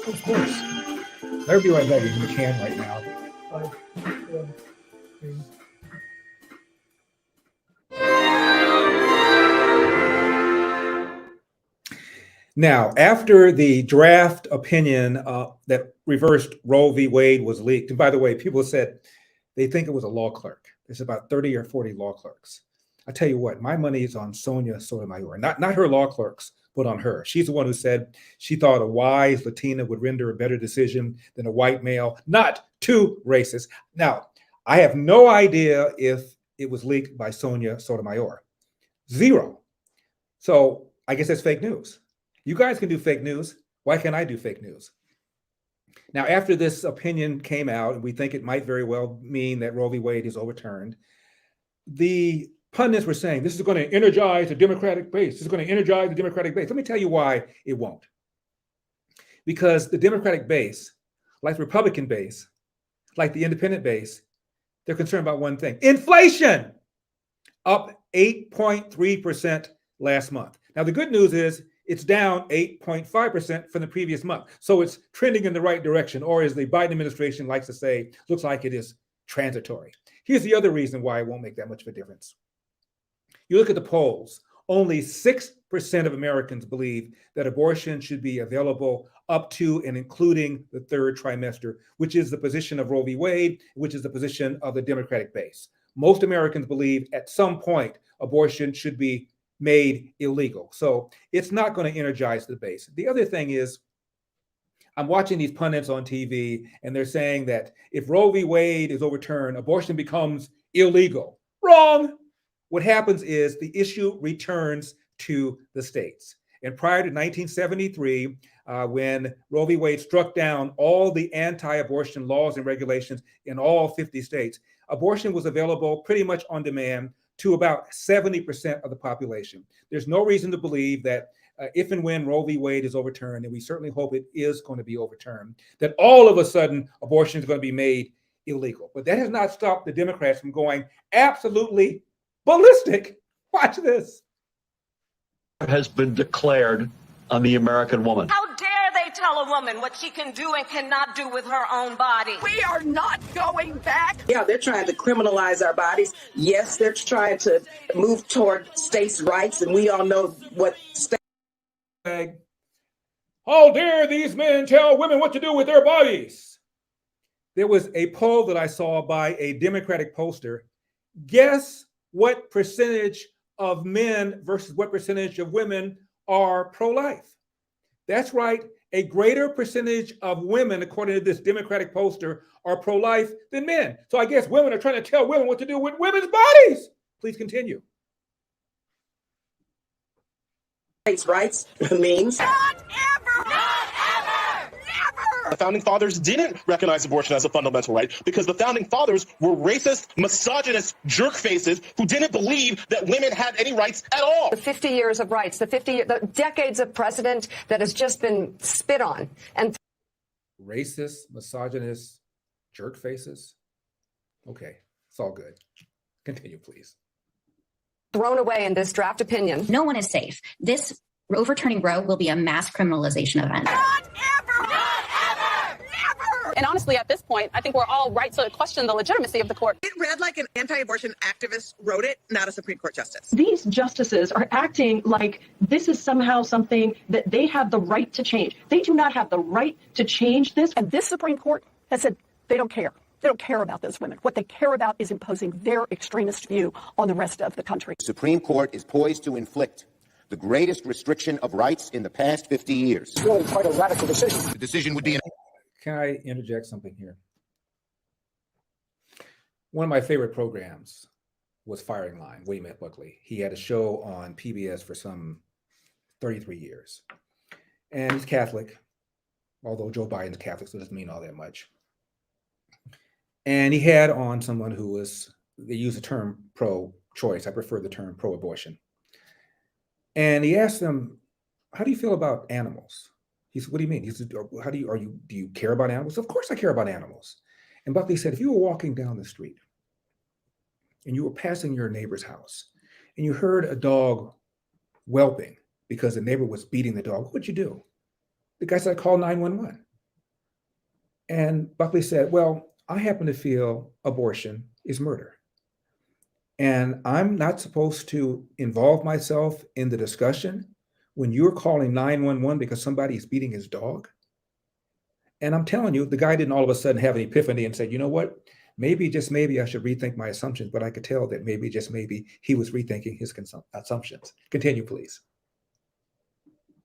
Of course. I'll be right back if you can right now. 5, 4, 3. Now, after the draft opinion that reversed Roe v. Wade was leaked, and by the way, people said they think it was a law clerk. There's about 30 or 40 law clerks. I tell you what, my money is on Sonia Sotomayor, not her law clerks, but on her. She's the one who said she thought a wise Latina would render a better decision than a white male, not too racist. Now, I have no idea if it was leaked by Sonia Sotomayor. Zero. So I guess that's fake news. You guys can do fake news. Why can't I do fake news? Now, after this opinion came out, and we think it might very well mean that Roe v. Wade is overturned, the pundits were saying this is going to energize the Democratic base. This is going to energize the Democratic base. Let me tell you why it won't. Because the Democratic base, like the Republican base, like the independent base, they're concerned about one thing: inflation, up 8.3% last month. Now, the good news is it's down 8.5% from the previous month. So it's trending in the right direction, or as the Biden administration likes to say, looks like it is transitory. Here's the other reason why it won't make that much of a difference. You look at the polls, only 6% of Americans believe that abortion should be available up to and including the third trimester, which is the position of Roe v. Wade, which is the position of the Democratic base. Most Americans believe at some point abortion should be made illegal. So it's not going to energize the base. The other thing is, I'm watching these pundits on TV, and they're saying that if Roe v. Wade is overturned, abortion becomes illegal. Wrong. What happens is the issue returns to the states. And prior to 1973, when Roe v. Wade struck down all the anti-abortion laws and regulations in all 50 states, abortion was available pretty much on demand to about 70% of the population. There's no reason to believe that if and when Roe v. Wade is overturned, and we certainly hope it is going to be overturned, that all of a sudden abortion is going to be made illegal. But that has not stopped the Democrats from going absolutely ballistic. Watch this. Has been declared on the American woman. How dare they tell a woman what she can do and cannot do with her own body? We are not going back. Yeah, they're trying to criminalize our bodies. Yes, they're trying to move toward states' rights, and we all know what state. How dare these men tell women what to do with their bodies? There was a poll that I saw by a Democratic pollster. Guess what percentage of men versus what percentage of women are pro-life? That's right. A greater percentage of women, according to this Democratic pollster, are pro-life than men. So I guess women are trying to tell women what to do with women's bodies. Please continue. States' rights means Not ever! Not ever! Never! The founding fathers didn't recognize abortion as a fundamental right because the founding fathers were racist, misogynist jerk faces who didn't believe that women had any rights at all. The 50 years of rights, the decades of precedent that has just been spit on. And racist, misogynist jerk faces. Okay, it's all good. Continue, please. thrown away in this draft opinion. No one is safe. This overturning Roe will be a mass criminalization event. Not ever! Not ever! Never! And honestly, at this point, I think we're all right to question the legitimacy of the court. It read like an anti-abortion activist wrote it, not a Supreme Court justice. These justices are acting like this is somehow something that they have the right to change. They do not have the right to change this. And this Supreme Court has said they don't care. They don't care about those women. What they care about is imposing their extremist view on the rest of the country. The Supreme Court is poised to inflict the greatest restriction of rights in the past 50 years. It's really quite a radical decision. The decision would be... Can I interject something here? One of my favorite programs was Firing Line, William F. Buckley. He had a show on PBS for some 33 years. And he's Catholic, although Joe Biden's Catholic, so it doesn't mean all that much. And he had on someone who was, they use the term pro-choice. I prefer the term pro-abortion. And he asked them, how do you feel about animals? He said, what do you mean? He said, do you care about animals? Of course I care about animals. And Buckley said, if you were walking down the street and you were passing your neighbor's house and you heard a dog whelping because the neighbor was beating the dog, what would you do? The guy said, call 911. And Buckley said, well, I happen to feel abortion is murder. And I'm not supposed to involve myself in the discussion when you're calling 911 because somebody is beating his dog. And I'm telling you, the guy didn't all of a sudden have an epiphany and say, you know what, maybe, just maybe I should rethink my assumptions. But I could tell that maybe, just maybe, he was rethinking his assumptions. Continue, please.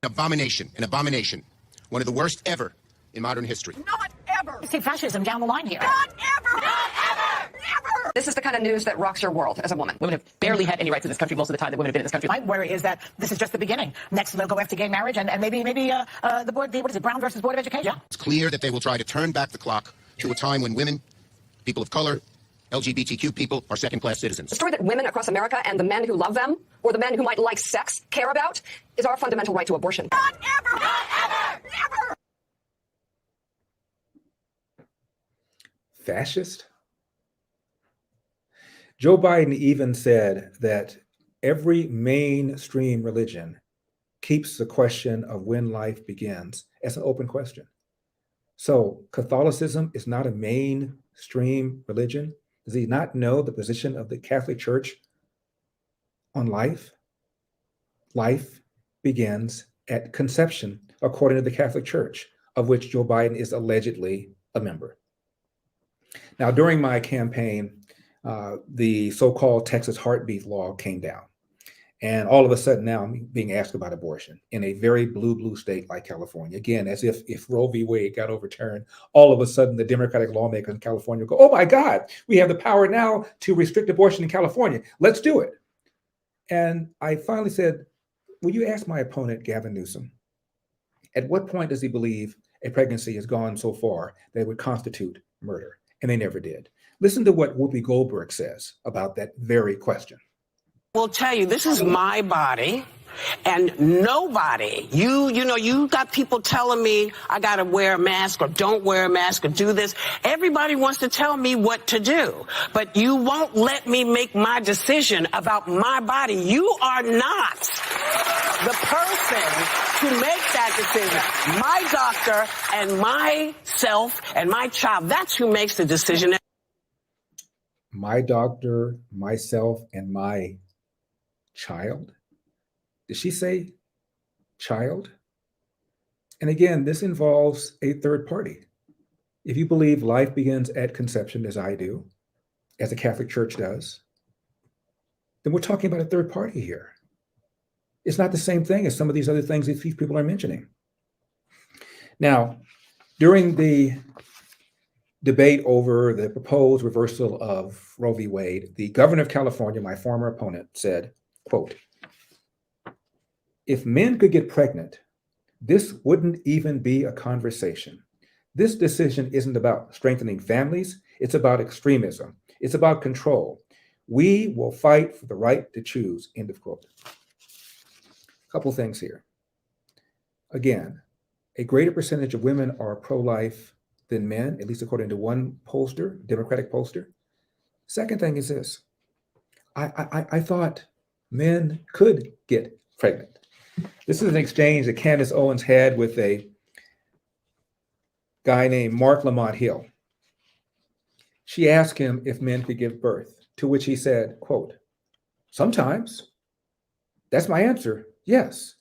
Abomination, an abomination. One of the worst ever in modern history. Not ever. You see fascism down the line here. Not ever. Not ever. Never. This is the kind of news that rocks your world as a woman. Women have barely had any rights in this country most of the time that women have been in this country. My worry is that this is just the beginning. Next, they'll go after gay marriage and maybe the board, what is it, Brown versus Board of Education? Yeah. It's clear that they will try to turn back the clock to a time when women, people of color, LGBTQ people are second-class citizens. The story that women across America and the men who love them, or the men who might like sex, care about, is our fundamental right to abortion. Not ever. Not ever. Never. Fascist? Joe Biden even said that every mainstream religion keeps the question of when life begins as an open question. So Catholicism is not a mainstream religion. Does he not know the position of the Catholic Church on life? Life begins at conception, according to the Catholic Church, of which Joe Biden is allegedly a member. Now, during my campaign, the so-called Texas heartbeat law came down. And all of a sudden now I'm being asked about abortion in a very blue state like California. Again, as if Roe v. Wade got overturned, all of a sudden the Democratic lawmakers in California go, oh my God, we have the power now to restrict abortion in California. Let's do it. And I finally said, will you ask my opponent, Gavin Newsom, at what point does he believe a pregnancy has gone so far that it would constitute murder? And they never did. Listen to what Whoopi Goldberg says about that very question. Will tell you, this is my body, and nobody, you got people telling me I got to wear a mask or don't wear a mask or do this. Everybody wants to tell me what to do, but you won't let me make my decision about my body. You are not the person to make that decision. My doctor and myself and my child, that's who makes the decision. My doctor, myself, and my child? Did she say child? And again, this involves a third party. If you believe life begins at conception, as I do, as the Catholic Church does, then we're talking about a third party here. It's not the same thing as some of these other things that these people are mentioning. Now, during the debate over the proposed reversal of Roe v. Wade, the governor of California, my former opponent, said, quote, if men could get pregnant, this wouldn't even be a conversation. This decision isn't about strengthening families. It's about extremism. It's about control. We will fight for the right to choose, end of quote. A couple things here. Again, a greater percentage of women are pro-life than men, at least according to one pollster, Democratic pollster. Second thing is this. I thought men could get pregnant. This is an exchange that Candace Owens had with a guy named Mark Lamont Hill. She asked him if men could give birth, to which he said, quote, sometimes. That's my answer, yes.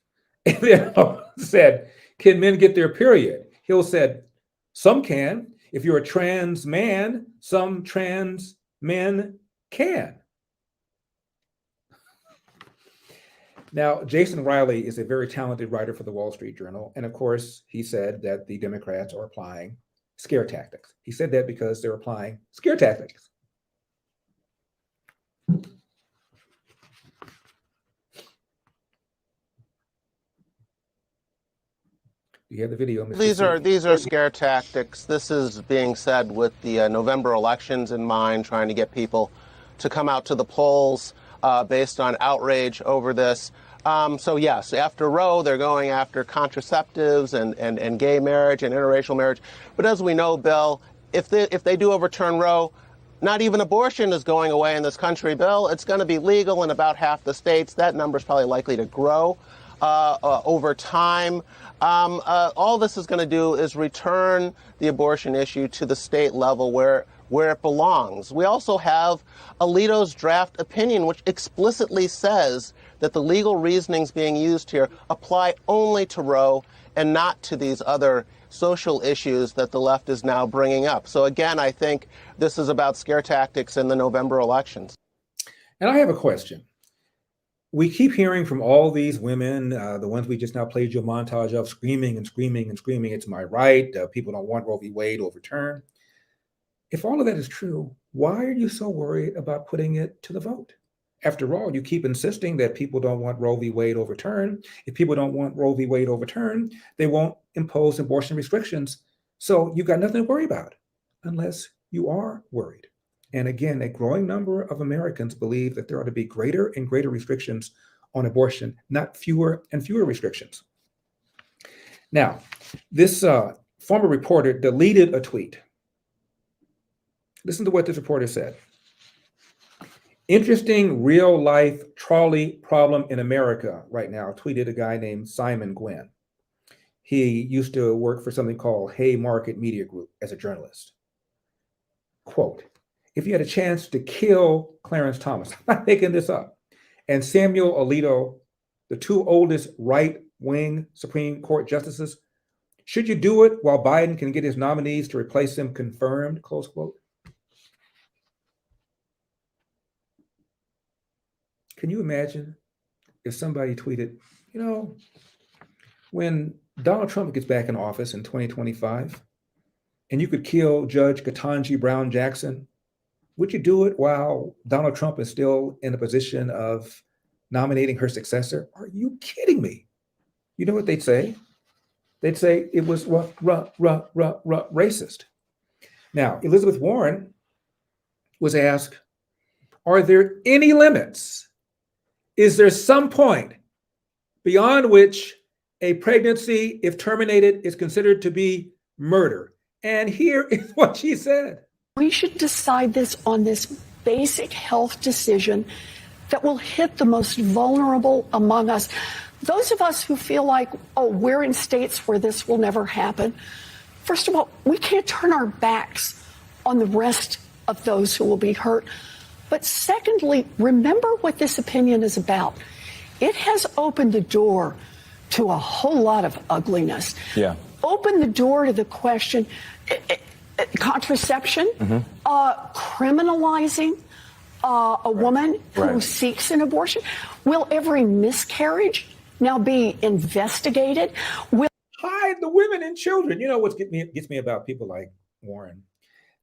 And then said, can men get their period? Hill said, some can. If you're a trans man, some trans men can. Now, Jason Riley is a very talented writer for the Wall Street Journal. And of course, he said that the Democrats are applying scare tactics. He said that because they're applying scare tactics. You have the video, Mr. These are scare tactics. This is being said with the November elections in mind, trying to get people to come out to the polls based on outrage over this. So yes, after Roe, they're going after contraceptives and gay marriage and interracial marriage. But as we know, Bill, if they do overturn Roe, not even abortion is going away in this country, Bill. It's going to be legal in about half the states. That number is probably likely to grow. over time. All this is going to do is return the abortion issue to the state level where it belongs. We also have Alito's draft opinion, which explicitly says that the legal reasonings being used here apply only to Roe and not to these other social issues that the left is now bringing up. So again, I think this is about scare tactics in the November elections. And I have a question. We keep hearing from all these women, the ones we just now played you a montage of, screaming and screaming and screaming, it's my right, people don't want Roe v. Wade overturned. If all of that is true, why are you so worried about putting it to the vote? After all, you keep insisting that people don't want Roe v. Wade overturned. If people don't want Roe v. Wade overturned, they won't impose abortion restrictions. So you've got nothing to worry about unless you are worried. And again, a growing number of Americans believe that there ought to be greater and greater restrictions on abortion, not fewer and fewer restrictions. Now, this former reporter deleted a tweet. Listen to what this reporter said. Interesting real-life trolley problem in America right now, tweeted a guy named Simon Gwynn. He used to work for something called Haymarket Media Group as a journalist. Quote, if you had a chance to kill Clarence Thomas, I'm not making this up, and Samuel Alito, the two oldest right-wing Supreme Court justices, should you do it while Biden can get his nominees to replace them confirmed, close quote? Can you imagine if somebody tweeted, you know, when Donald Trump gets back in office in 2025, and you could kill Judge Ketanji Brown Jackson, would you do it while Donald Trump is still in a position of nominating her successor? Are you kidding me? You know what they'd say? They'd say it was racist. Now, Elizabeth Warren was asked, are there any limits? Is there some point beyond which a pregnancy, if terminated, is considered to be murder? And here is what she said. We should decide this on this basic health decision that will hit the most vulnerable among us. Those of us who feel like, oh, we're in states where this will never happen. First of all, we can't turn our backs on the rest of those who will be hurt. But secondly, remember what this opinion is about. It has opened the door to a whole lot of ugliness. Yeah. Opened the door to the question, contraception, criminalizing a woman who seeks an abortion. Will every miscarriage now be investigated? Hide the women and children. You know what gets me about people like Warren?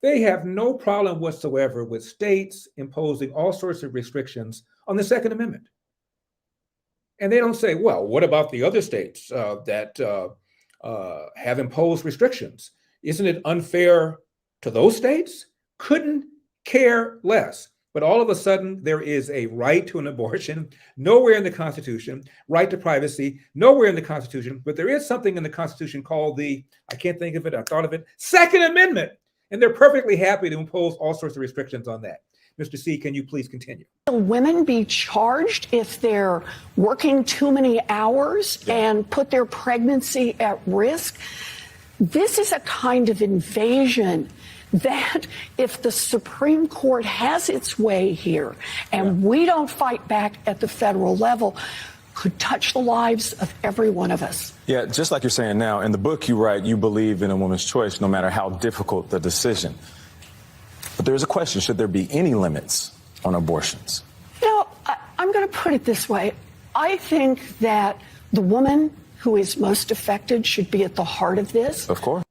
They have no problem whatsoever with states imposing all sorts of restrictions on the Second Amendment. And they don't say, well, what about the other states that have imposed restrictions? Isn't it unfair to those states? Couldn't care less. But all of a sudden, there is a right to an abortion, nowhere in the Constitution, right to privacy, nowhere in the Constitution, but there is something in the Constitution called the, I can't think of it, I thought of it, Second Amendment. And they're perfectly happy to impose all sorts of restrictions on that. Mr. C, can you please continue? Will women be charged if they're working too many hours and put their pregnancy at risk? This is a kind of invasion that if the Supreme Court has its way here and we don't fight back at the federal level, could touch the lives of every one of us. Yeah, just like you're saying now, in the book you write, you believe in a woman's choice no matter how difficult the decision. But there's a question, should there be any limits on abortions? You know, I'm going to put it this way. I think that the woman who is most affected should be at the heart of this. Of course.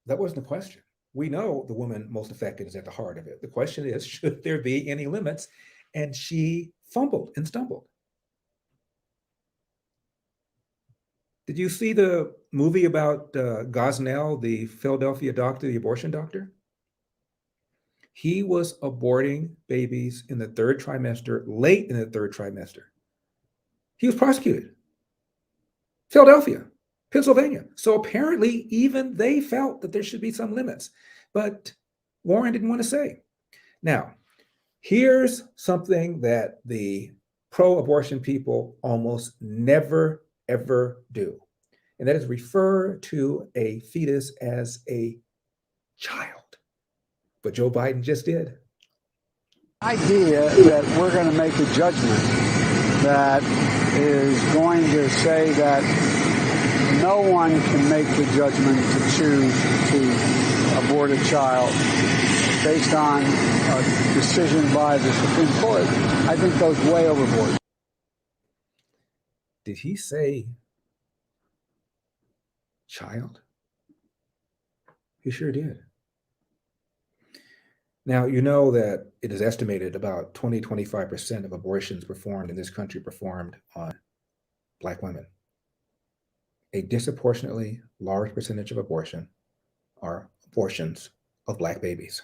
That wasn't the question. We know the woman most affected is at the heart of it. The question is, should there be any limits? And she fumbled and stumbled. Did you see the movie about Gosnell, the Philadelphia doctor, the abortion doctor? He was aborting babies in the third trimester, late in the third trimester. He was prosecuted. Philadelphia, Pennsylvania. So apparently even they felt that there should be some limits, but Warren didn't want to say. Now, here's something that the pro-abortion people almost never, ever do. And that is refer to a fetus as a child. But Joe Biden just did. Idea that we're going to make a judgment that is going to say that no one can make the judgment to choose to abort a child based on a decision by the Supreme Court, I think goes way overboard. Did he say child? He sure did. Now, you know that it is estimated about 25% of abortions performed in this country performed on Black women. A disproportionately large percentage of abortion are abortions of Black babies.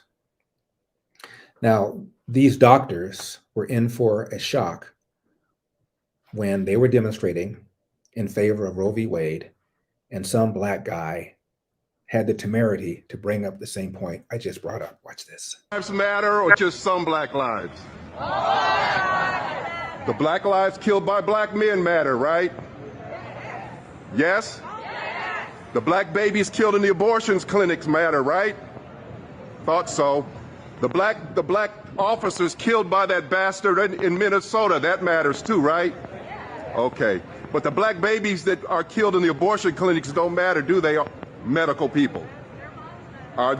Now, these doctors were in for a shock when they were demonstrating in favor of Roe v. Wade, and some Black guy had the temerity to bring up the same point I just brought up. Watch this. Lives matter or just some Black lives? The Black lives killed by Black men matter, right? Yes? The Black babies killed in the abortions clinics matter, right? Thought so. The black officers killed by that bastard in Minnesota, that matters too, right? Okay. But the Black babies that are killed in the abortion clinics don't matter, do they? Medical people.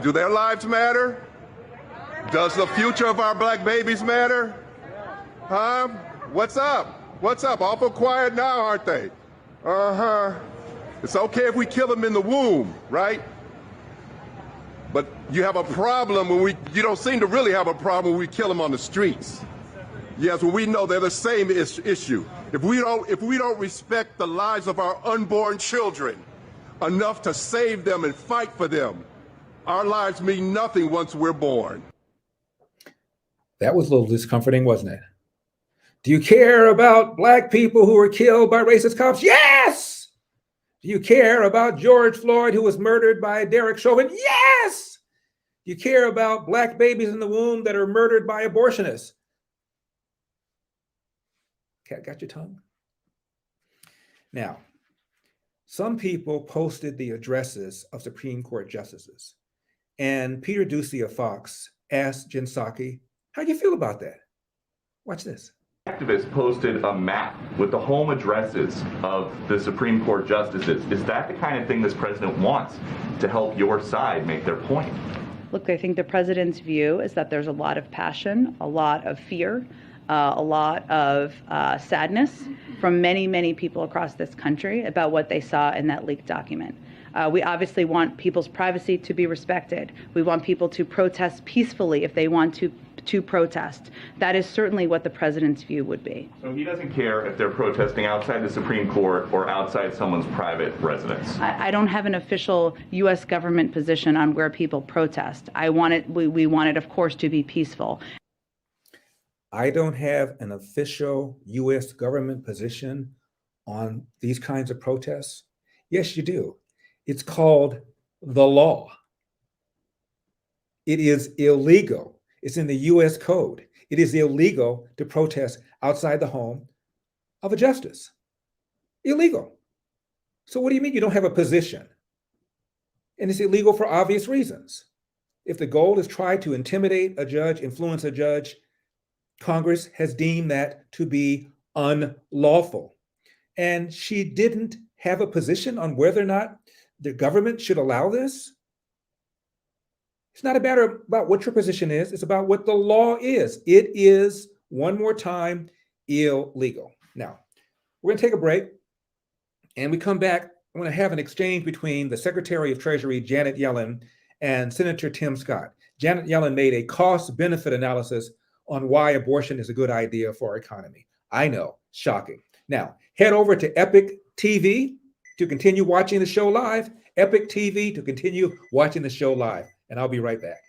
Do their lives matter? Does the future of our Black babies matter? Huh? What's up? What's up? Awful quiet now, aren't they? Uh-huh. It's okay if we kill them in the womb, right? But you have a problem when you don't seem to really have a problem when we kill them on the streets. Yes, well, we know they're the same issue. If we don't respect the lives of our unborn children enough to save them and fight for them, our lives mean nothing once we're born. That was a little discomforting, wasn't it? Do you care about Black people who were killed by racist cops? Yes! Do you care about George Floyd who was murdered by Derek Chauvin? Yes! Do you care about Black babies in the womb that are murdered by abortionists? Got your tongue? Now, some people posted the addresses of Supreme Court justices, and Peter Ducey of Fox asked Jen Psaki, how do you feel about that? Watch this. Activists posted a map with the home addresses of the Supreme Court justices. Is that the kind of thing this president wants to help your side make their point? Look, I think the president's view is that there's a lot of passion, a lot of fear, a lot of sadness from many, many people across this country about what they saw in that leaked document. We obviously want people's privacy to be respected. We want people to protest peacefully if they want to protest. That is certainly what the president's view would be. So he doesn't care if they're protesting outside the Supreme Court or outside someone's private residence? I don't have an official U.S. government position on where people protest. We want it, of course, to be peaceful. I don't have an official U.S. government position on these kinds of protests. Yes, you do. It's called the law. It is illegal. It's in the U.S. Code. It is illegal to protest outside the home of a justice. Illegal. So what do you mean you don't have a position? And it's illegal for obvious reasons. If the goal is try to intimidate a judge, influence a judge, Congress has deemed that to be unlawful. And she didn't have a position on whether or not the government should allow this. It's not a matter about what your position is. It's about what the law is. It is, one more time, illegal. Now, we're going to take a break. And we come back, I'm going to have an exchange between the Secretary of Treasury, Janet Yellen, and Senator Tim Scott. Janet Yellen made a cost-benefit analysis on why abortion is a good idea for our economy. I know, shocking. Now, head over to Epic TV to continue watching the show live. Epic TV to continue watching the show live. And I'll be right back.